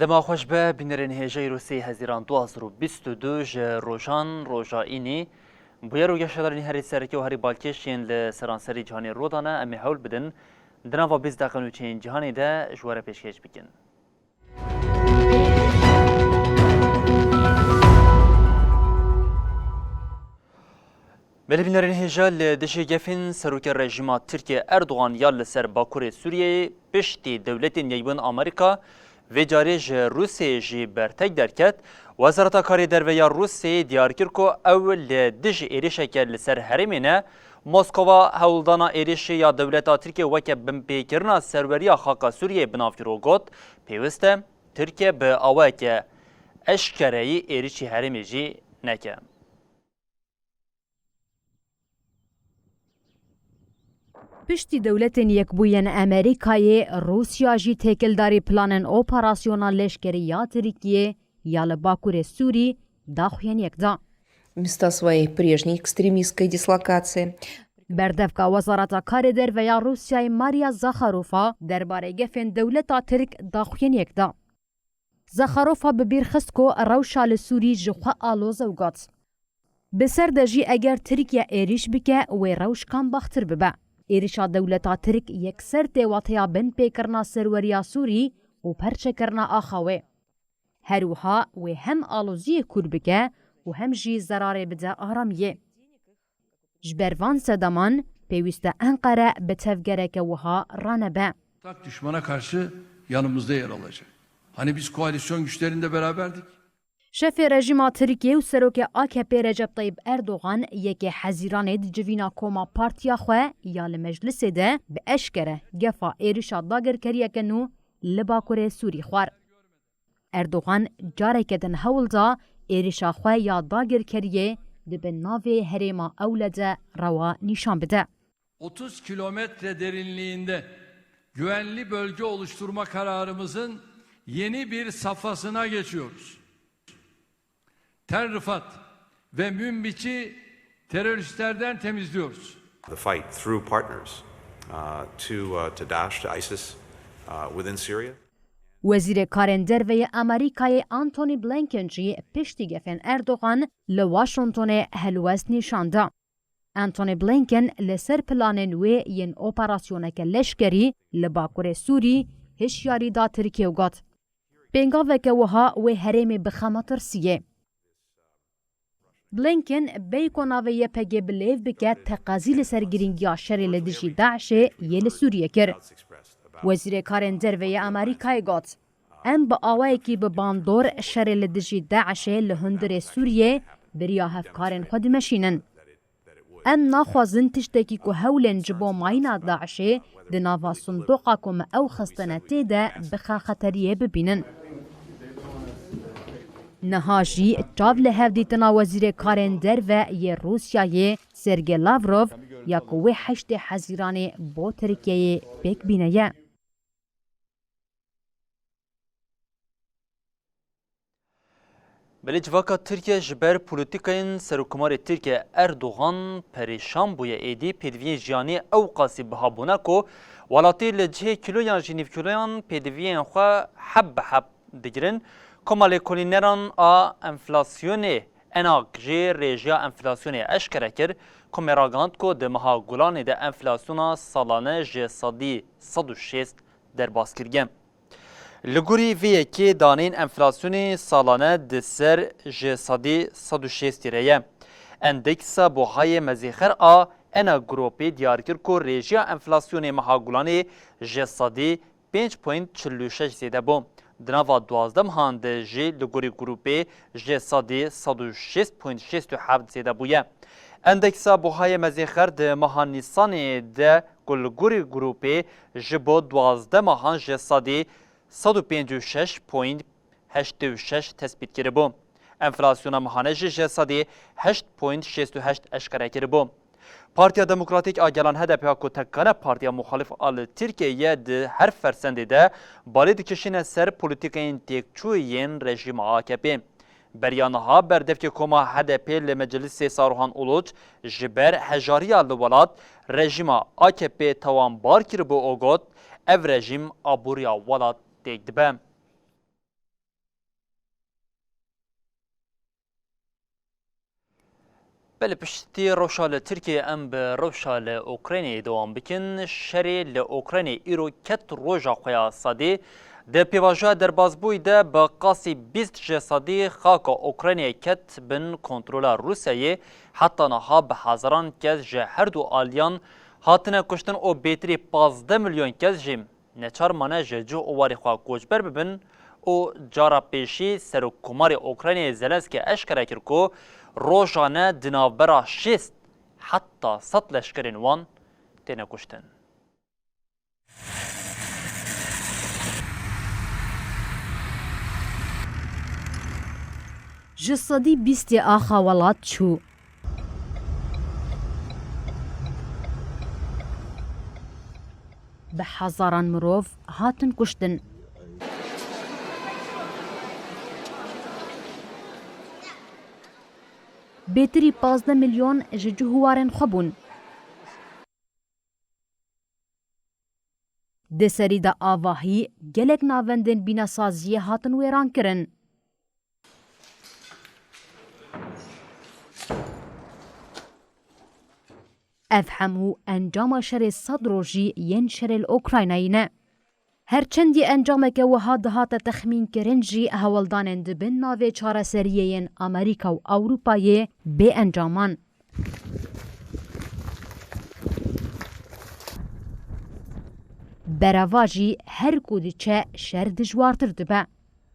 دما خوش به بینرین هجای روسی هزیران 2022 روشان روژا اینی بویا رو گشتارین هری سرکی و هری بالکشین لسرانسری جهانی رودانه امی حول بدن دنوا 20 دقیقه نوچین جهانی ده جواره پیشکش بکن. بلبینرین هجا لدشی گفین سروک رژیما ترکیه اردوغان یا لسر باکور سوریه پشتی دولت نیبون آمریکا و جاریج روسیه جی برتک درکت وزارت کاری در ویا روسیه دیار کرد که اول لدش ایریشه که لسر حرمینه مسکوا هولدانا ایریشه یا دولت ترکیه وکه بمپیکرنا سروریا خاکا سوریه بنافکرو گوت پیوسته ترکیه به آوه که اشکرهی ایریشی حرمی جی نکه. پشتی دولتین یکبوین امریکای روسیا جی تکلداری پلانن اپراسیونال لشکری یا ترکیه یا لباکور سوری داخوین یک دا. Места своей прежней экстремистской дислокации. بردفکا وزارت کار در و یا روسیای ماریا زاخاروفا درباره گفن دولت ترک داخوین یک دا. زاخاروفا ببیر خست کو روشال سوری جخوا آلوز اوگات. بسر دجی اگر ترکیه ایریش بکه و روش کام باختر ببه. ایریشا دولتا ترک یکسر تیواتیا بن پیکرنا سروریا سوری و پرچه کرنا آخاوه. هروها و هم آلوزی کور بکه و هم جی زراره بده آرامیه. جبروان سدامان پیوسته انقره به تفگره که وها رانبه. Düşmana karşı yanımızda yer alacak. Hani biz koalisyon güçlerinde beraberdik. شف رژیم ترکیه و سروک AKP رجب طیب اردوغان یکی حزیران جوینا کوما پارتیا خواه یا لمجلس ده به اشکره گفا ایریشا داگر کریه کنو لباکور سوری خوار. اردوغان جاره کدن هول دا ایریشا خواه یا داگر کریه ده به ناوی هریما اولده روا نشان بده. 30 kilometre derinliğinde güvenli bölge oluşturma kararımızın yeni bir safhasına geçiyoruz. Tel Rifat ve Münbiç'i teröristlerden temizliyoruz. The fight through partners to Daesh, to ISIS within Syria. وزیر کارندر و امریکای آنتونی بلینکن جی پشتی گفن اردوغان لواشنطن هلوست نشانده. آنتونی بلینکن لسر پلانن و ین اپراسیونک لشکری لباکور سوری هشیاری دا ترکیه وگات. بینگاوه که وها و هرم بخماتر سیه. بلینکن بیکونا و یه پگه بلیو بکه تقاضی سرگیرینگی شری لدجی داعش یل سوریه کر. وزیر کارندر و امریکای گات. ام با آوائی که به باندور شری لدجی داعش لهندر سوریه بریا هفکارن خود مشینن. ام ناخوازن تشتکی که هولن جبو ماینا داعش دناوا صندوقا کم او خستناتی ده بخا خطریه ببینن. نهاجی چاو لحف دیتنا وزیر کارندر و یه روسیای سرگی لاوروف یا کوه حشت حزیران با ترکیه بیک بینه. بله جواکا ترکیه جبر پولیتیکین سرکمار ترکیه اردوغان پریشان بویه ایدی پیدوین جیانی او قاسی بهابونه کو ولاتی لجه کلویان جنیف کلویان پیدوین خواه حب دگرن کمال کلینران انفلاسیون اناق جه رژیا انفلاسیون اشکره کر کمراغاند کو دمها گولان ده انفلاسیون سالانه جه صدی 106 در باز کرگم. لگوری وی که دانین انفلاسیون سالانه ده سر جه صدی 106 تیره اندکسا بوهای مزیخر انا گروپی دیار کر کو رژیا انفلاسیون مهاگولان جه صدی 5.46 زیده بوم. دنوا 12 هانده جی لگوری گروپی جی صدی 106.67 زیده بویه. اندکسا بوهای مزیخر ده ماهان نیسان ده گلگوری گروپی جی با 12 ماهان جی صدی 156.86 تثبیت کرده بو. انفلاسیون ماهانه جی صدی 8.68 اشکره کرده بو. پارتیا دموکراتیک آگلان هدف ها که تکانه پارتیا مخالف آل ترکیه ده هر فرسنده ده بالی دکشین سر پولیتیکین تکچوین رژیم AKP. بریانها بردف که کما هدف لمجلس ساروحان اولوچ جبر هجاریا لولاد رژیم AKP توان بار کر بو اوگوت او رژیم آبوریا ولاد تکدبه. بله پشتی روشال ترکیه ام به روشال اوکراینی دوام بکن شری لأوکراینی ایرو کت روژا خویا صادی ده پیواجه در بازبوی ده با قاسی 20 جسادی خاک اوکراینی کت بن کنترول روسیه حتی نها به هزاران کس جه هر دو آلیان هاتنه کشتن او بیتری 15 میلیون کس جیم نچار مانه جه جو اواری خواه کوچبر ببن او جارا پیشی سرکومار اوکراینی زلنسکی اشکره کرد که روزانه دنابرا 6 حتی 100 لشکرین وان تینه کشتن. جسدی 20 آخا ولات چو به هزاران مروف هاتن کشتن. بیتری 15 میلیون جهوارن خبون. دسری دا آواهی گلک ناوندن بینا سازی هاتن ویران کرن. افهمو انجام شر صدروجی ین شر الاوکراینایی نه. هرچندی انجام که وها دهات تخمین کرنجی هولدانند بن ناوی چاره سریین امریکا و اروپای به انجامان. براواجی هر کودی چه شر دجوارتر دبه.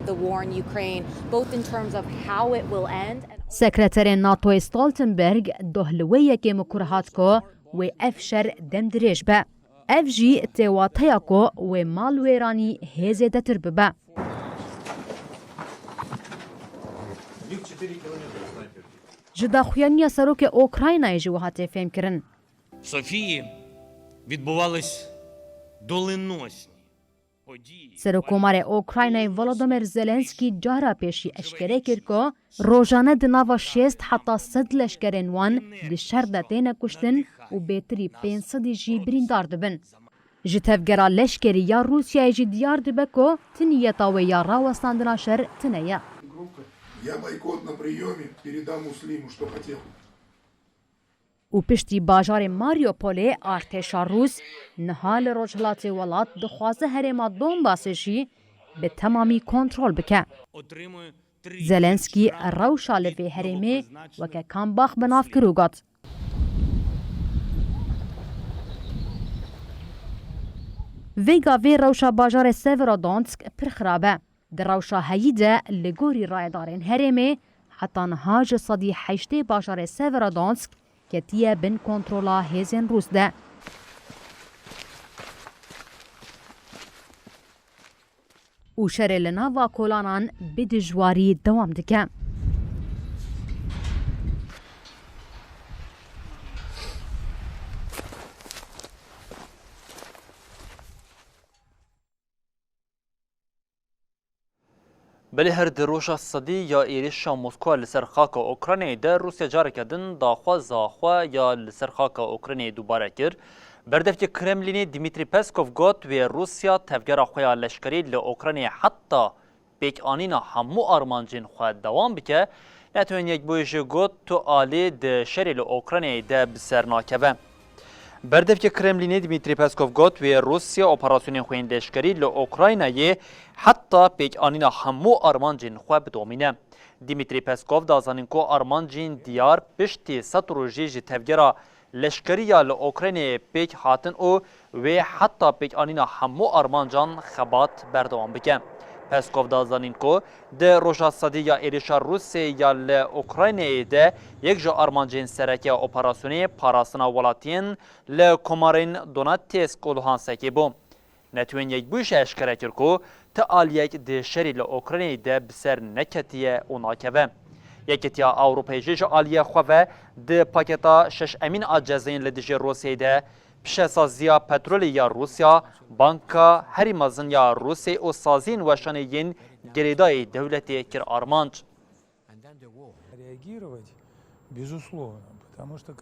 The war in Ukraine, both in terms of how it will end and سکرتر ناتو استالتنبرگ دهلویه که مکرهات کو و افشر دم دریج به. اف جی تیواتیا کو و مال ویرانی هزه دتر ببه. جدا خویانی سروک اوکراینای جوهاتی فهم کرن. В Софії відбувались доленосні події. سروکومار اوکراینای ولادیمیر زلنسکی جارا پیشی اشکره کرد که روزانه دناوا 6 حتی 100 لشکرین وان دشر دتین کشتن و بیتری 500 جی بریندار دبن. جتفگرا لشکری یا روسیای جی دیار دبه که تنیتا و یا راوستاندنا شر تنیه. Я бойкот на приеме передам Муслиму, что хотел. و پشتی باجار ماریوپولی ارتشا روس نهال روجهلاتی ولات دخوازه هرما دونباسشی به تمامی کنترل بکه. Отримує 3 زلنسکی روشا لوی هرمی وکه کامباخ بناف کروگات. ویگا وی روشا باجار سیورودونسک پر خرابه. در روشا هیده لگوری رایدارین هرمی حتی نها جسدی 8 باجار سیورودونسک که تیه بن کنترولا هیزن روس ده. او شر لناوا کولانان بدجواری دوام دکه. بله هر دروش صدی یا ایریش مسکو لسر خاک اوکراینی در روسیه جاری کردن داخوا زاخوا یا لسر خاک اوکراینی دوباره کرد. بردفتی کرملینی دیمیتری پسکوف گوت و روسیا تفگر خویا لشکری لأوکراینی حتی بیک آنینا همو آرمانجین خواهد دوام بکه نتوین یک بویش گوت تو آلی ده شری لأوکراینی ده بسر ناکوه. بردفتی کرملینی دیمیتری پسکوف گوت و روسیا اپراسیون خوین لشکری لأوکراینی حتی پیک آنینا همو آرمانجین خواه بدومینه. دیمیتری پسکوف دازانین که آرمانجین دیار پشتی سطروژی جی تفگیرا لشکری یا لأوکراینی پیک هاتن او و حتی پیک آنینا همو آرمانجان خبات بردوام بکن. پسکوف دازانین که ده روژا صدی یا ایریشا روسی یا لأوکراینی ده یک جا آرمانجین سرکی اپراسیونی پاراسنا ولاتین لکومارین دوناتسک و لوهانسکی بوم. نتوین یک بویش اشکره کرد که تا یک ده شری لأوکراینی ده بسر نکتیه و ناکوه. یکتیا اوروپای جیج آلیه خواه ده پاکتا 6 امین آجازین لدیج روسیه ده پیش سازیا پترولی یا روسیا بانکا هری مزن یا روسی و سازین وشانیین گریدای دولتی کر آرمانج. Реагировать, безусловно, потому что,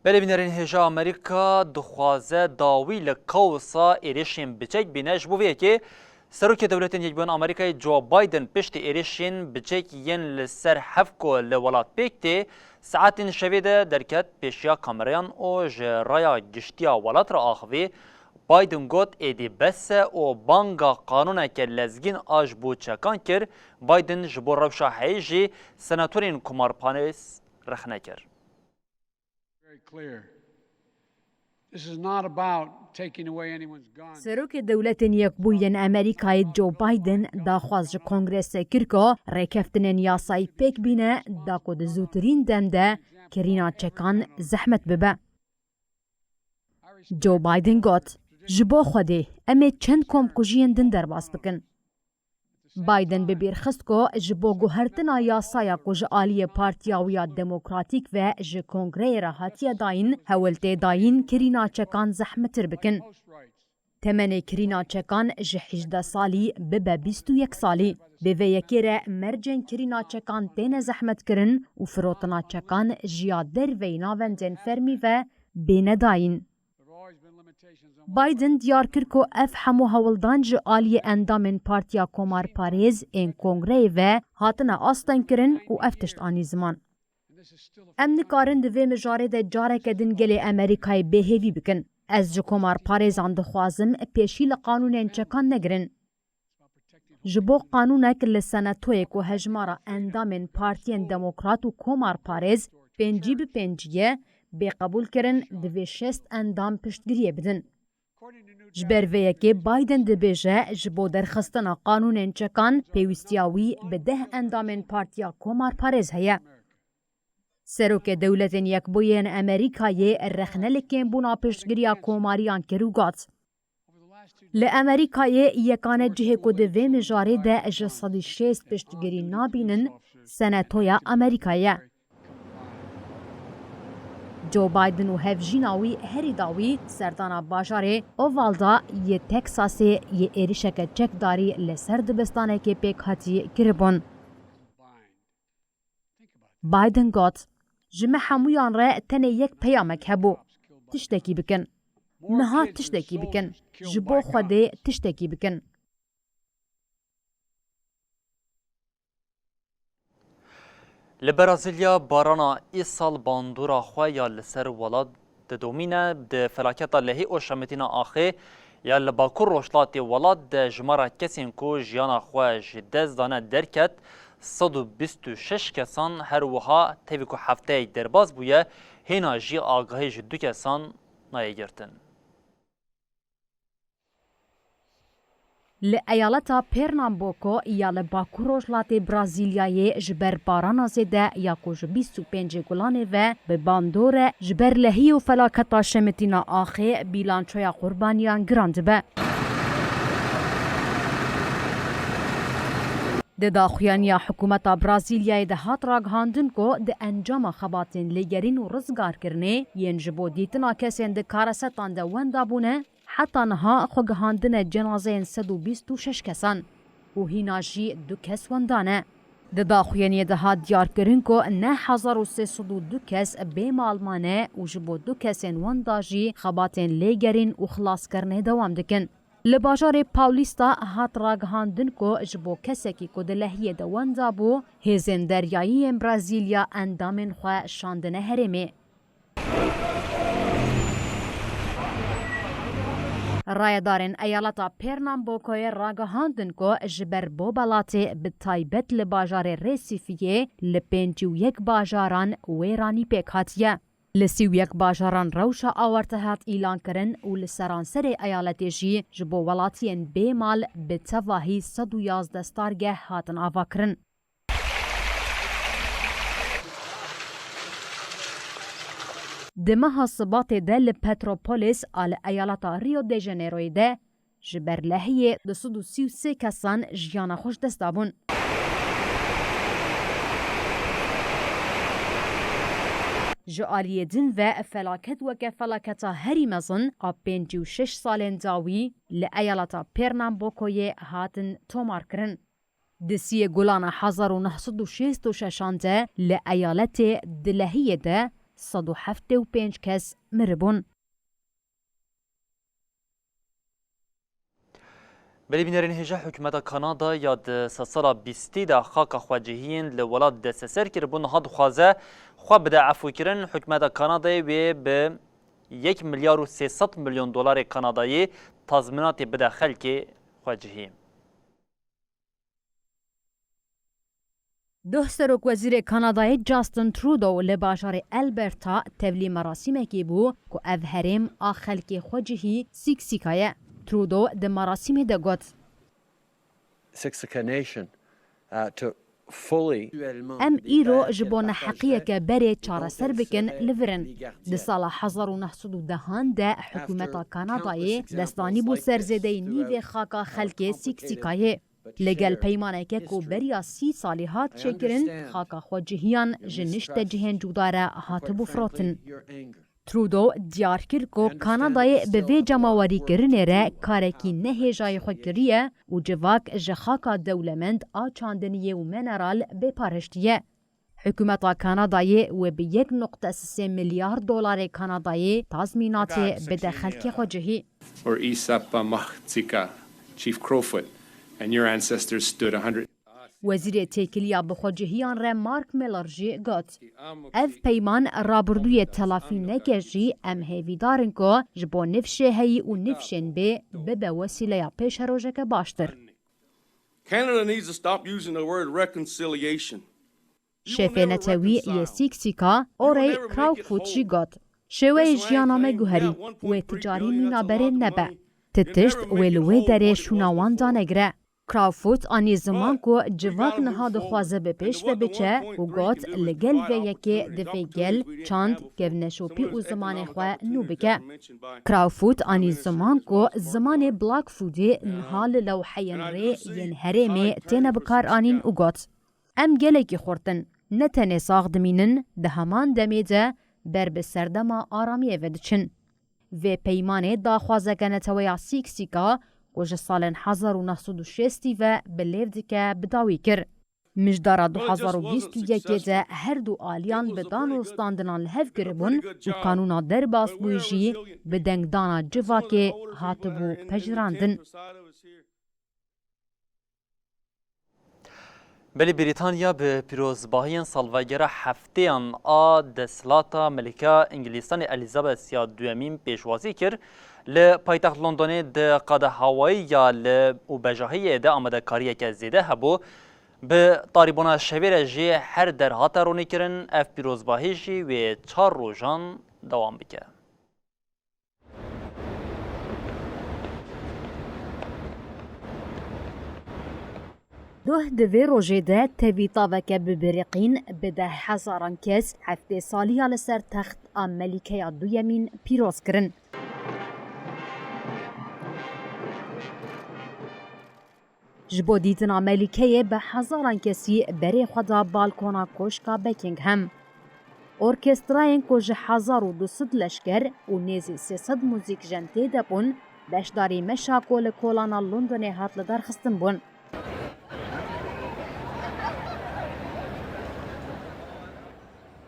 بله بینرین هجا امریکا دخوازه داوی لکاوسا ایریشین بچک بینش بویه که سروک دولتین یکبون آمریکای جو بایدن پشت ایریشین بچک ین لسر حفکو لولات پیکتی ساعتین شویده درکت پیشیا کامریان او جرایا گشتیا ولات را آخوی بایدن گوت ایدی بس او بانگا قانون که لزگین آج بو چکان کر بایدن جبو روشا حیجی سناتورین کمارپانیس رخنه کر. سروک دولتین یکبوین امریکای جو بایدن داخواز کنگرس کرکا ریکفتنین یاسای پیک بینه دا کود زودترین دمده کرینا چکان زحمت ببه. جو بایدن گوت جبو خوده امی چند کم کجین دن در باز بکن. بایدن ببیر خست کو جبو گوهرتنا یاسایا کج آلی پارتیاویا دموکراتیک و ج کنگره راحتی داین هولته داین کرینا چکان زحمتر بکن. تمن کرینا چکان ج 18 سالی ببه 21 سالی. به یکیره مرجن کرینا چکان تین زحمت کرن و فروتنا چکان جیا در ویناوندن فرمی و بین داین. بایدن دیار کر کو اف همو هولدان ج آلی اندامن پارتیا کومار پاریز این کنگره و هاتنا آستن کرن و افتشت آنی زمان. ام نکارن دوی مجاره ده جاره کدن گلی امریکای بهیوی بکن. از ج کومار پاریزان دخوازم پیشی لقانون چکان نگرن. جبو قانونک لسنتوی کو هجمارا اندامن پارتین دموکرات و کومار پاریز پنجی به پنجیه به قبول کرن دوی شست اندام پشتگیریه بدن. جبر ویکی بایدن دبیجه جبو درخستنا قانون چکان پیوستیاوی به 10 اندامن پارتیا کومار پاریز هیا. سروک دولتین یکبوین امریکای رخنه لکن بونا پشتگیریا کوماریان کروگات. لامریکای یکانه جه کو دوی مجاره ده اج 106 پشتگیری نابینن سنتویا امریکایه. جو بایدن و هفجیناوی هری داوی سردانا باجاره اوالدا یه تکساسی یه ایریشک چکداری لسر دبستانه که پیک هاتی کربون. بایدن گوت جمع همویان را تنه یک پیامک هبو. تشتکی بکن. نها تشتکی بکن. جبو خوده تشتکی بکن. لبرازیلیا بارانا ایسال باندورا خواه یا لسر ولاد ده دومینه ده فلاکتا لحی او شمتینا آخه یا لباکور روشلاتی ولاد ده جمارا کسین کو جیانا خواه جدز دانه درکت 126 کسان هر وها تیوی که هفته درباز بویه هینا جی آگاهی جدو کسان نایه گرتن. لایالتا پرنامبوکو یا لباکوروجلات برازیلیای جبر بارانا زده یا کوج 25 گلانه و به باندور جبر لهی و فلاکتا شمتینا آخه بیلانچویا قربانیان گراند به. ده داخویان یا حکومت برازیلیای ده هات راگهاندن کو ده انجام خباتین لگرین و رزگار کرنه ین جبو دیتنا کسین ده کارستان ده وندابونه حتی نها خوگهاندن جنازه 126 کسان و هیناجی 2 کس وندانه. ده داخوینی ده ها دیار کرن که 9302 کس بیمالمانه و جبو 2 کسین ونداجی خباتین لیگرین و خلاص کرنه دوام دکن. لباجار پاولیستا هات راگهاندن که جبو کسکی که ده لحیه ده وندابو هزین دریایی برازیلیا اندامن خواه شاندنه هرمه. رایدارن ایالتا پرنامبوکوی راگهاندن که جبر بوبالاتی به تایبت لباجار ریسیفیه لپنجو یک باجاران ویرانی پیکاتیه. لسیو یک باجاران روشا آورتهات ایلان کرن و لسرانسر ایالتی جی جبو ولاتین بیمال به تواهی 111 ستارگه هاتن آوا کرن. دمها صبات دل پتروپولیس آل ایالتا ریو دی جنیروی ده جبر لحیه 233 کسان جیانا خوش دستابون. جعالیه دن و فلاکت وکه فلاکتا هری مزن آب 56 سالین داوی لایالتا پرنامبوکوی هاتن تومار کرن. دسیه گلان 1966 ده لایالت دلهیه ده 175 کس مربون. بلی بینرین هجا حکومت کانادا یاد سسالا بیستی دا خاک خواجهین لولاد دست سر کربون هاد خوازه خواه بده عفو کرن حکومت کانادای و به 1,300,000,000 دلار کانادایی تضمینات بده خلک خواجهین. دوه سروک وزیر کانادای جاستن ترودو لباشار البرتا تبلی مراسمه کی بو که او هرم آخلکی خوجهی سیکسیکایه. ترودو ده مراسمه ده گوت. ام ایرو جبون حقیه که بره چاره سر بکن لورن. ده سال 1910 ده حکومت کانادای دستانی بو سرزده نیو خاکا خلک سیکسیکایه. لگل پیمانه که کو بریا 30 سالی هات چکرن خاکا خوجهیان جنشت جهن جوداره هات بفروتن. ترودو دیار کرد که کانادای به وی جماوری کرنه را کارکی نهیجای خود کریه و جواک جخاکا دولمند آچاندنیه و منرال بپارشتیه. حکومت کانادای و به 1.3 میلیارد دلار کانادایی تضمینات بده خلک خوجهی. Or Isapa Mahtzika, Chief Crowfoot, and your ancestors stood 100. وزیر تکلیا بخوجهیان را مارک میلر جی گوت. اف پیمان رابردوی تلافی نکشی ام هیویدارن که جبو نفشه هی و نفشن به وسیله پیش روژه که باشتر. Canada needs to stop using the word reconciliation. شف نتوی یسیکسیکا اوری کراوفوت جی گوت. شوی جیانامه گوهری و تجاری مینابره نبه. تتشت ولوی داره شوناوان دانگره. کراوفوت آنی زمان کو جواک نهاد خوازه به پیش و بچه و گوت لگل و یکی دفعه گل چاند که نشوپی و زمان خواه نو بکه. کراوفوت آنی زمان کو زمان بلاک فودی نهال لوحین ری ین هرمی تینا بکار آنین و گوت. ام گله کی خورتن نتنه ساغ دمینن ده همان دمیده بر بسردما آرامیه ودچن. و پیمانه دا خوازه گنتویا سیکسیکا وجه سال 1960 و بلیو دیگه بداوی کر. مجدار 2021 ده هر دو آلیان به دانوستاندنان لحف کربون و کانونا در باس بویجی به دنگدانا جواک هاتبو پجراندن. بلی بریتانیا به پیروزباهی سالوگر هفتهان دسلاتا ملکه انگلیستان الیزابت یا دومین پیشوازی کرد ل پایتخت لندن د قاده هوایی یا ل او بجاهی د آماده کاری که زیده هبو به طالبان شویر جی هر در هات رونی کرن اف پیروزباهی جی و 4 روزان دوام بکه. دوه دوی روژه ده تویتا وکه ببرقین بده 1000 کس هفته سالی لسر تخت ملکه دویمین پیروز کرن. جبو دیدنا ملکه به 1000 کسی بری خدا بالکونا کوشکا بکینگهم. ارکستراین کوژ 1200 لشکر و نیزی 300 موزیک جنتی دبون بشداری مشاکول کولانا لندن هات لدار خستن بون.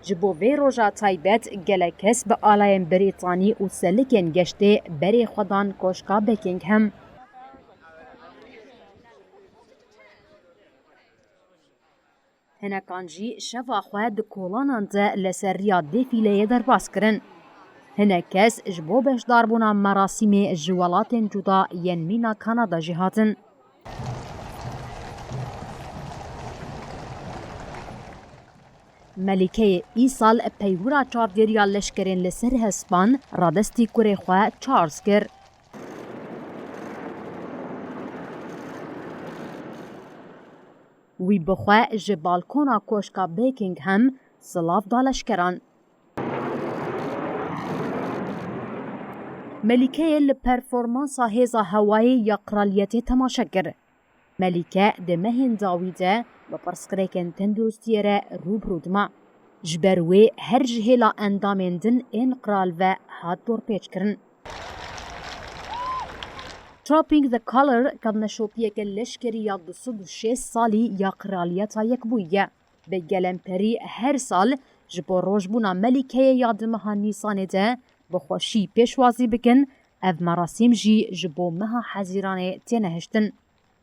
جبو وی روژا تایبت گلکس به آلاین بریتانی و سلکن گشته بری خودان کوشکا بکینگهم. هنکانجی شفا خواه ده کولانان ده لسریا دیفیله در باس کرن. هنکس جبو بشدار بونا مراسم جوالات جدا ین مینا کانادا جهاتن. ملکه ای سال پیورا چاودێریا لشکرین لسر هسپان رادستی کوری خواه چارلز کرد. وی بخواه جه بالکونا کوشکا بیکینگ هم سلاف دا لشکران. ملکه لپرفورمانسا هیزا هوایی یا قرالیتی تماشا کرد. ملکه ده مهین داویده و پرسکریکن تندرستی را روبرودما. جبروی هر جهیلا اندامندن این قرال و هاد دور پیچ کرن. Dropping the Color kad nashopiyek leşkeri ya 206 sali ya kraliyeta yek buyye. Be gelemperi her sal ji bo rojbûna melikeyê ya di meha Nîsanê de bi xweşî pêşwazî bikin ev merasîm jî ji bo meha hezîranê têne hiştin.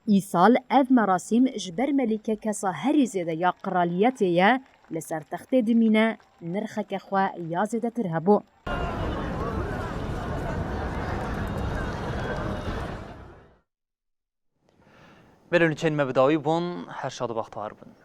Îsal ev merasîm ji ber melîke kesa herî zêde ya qiraliyetê ye li ser textê dimîne nirxeke xwe ya zêdetir hebû. Belirli me bedawî bûn her şad û baxtewar bin.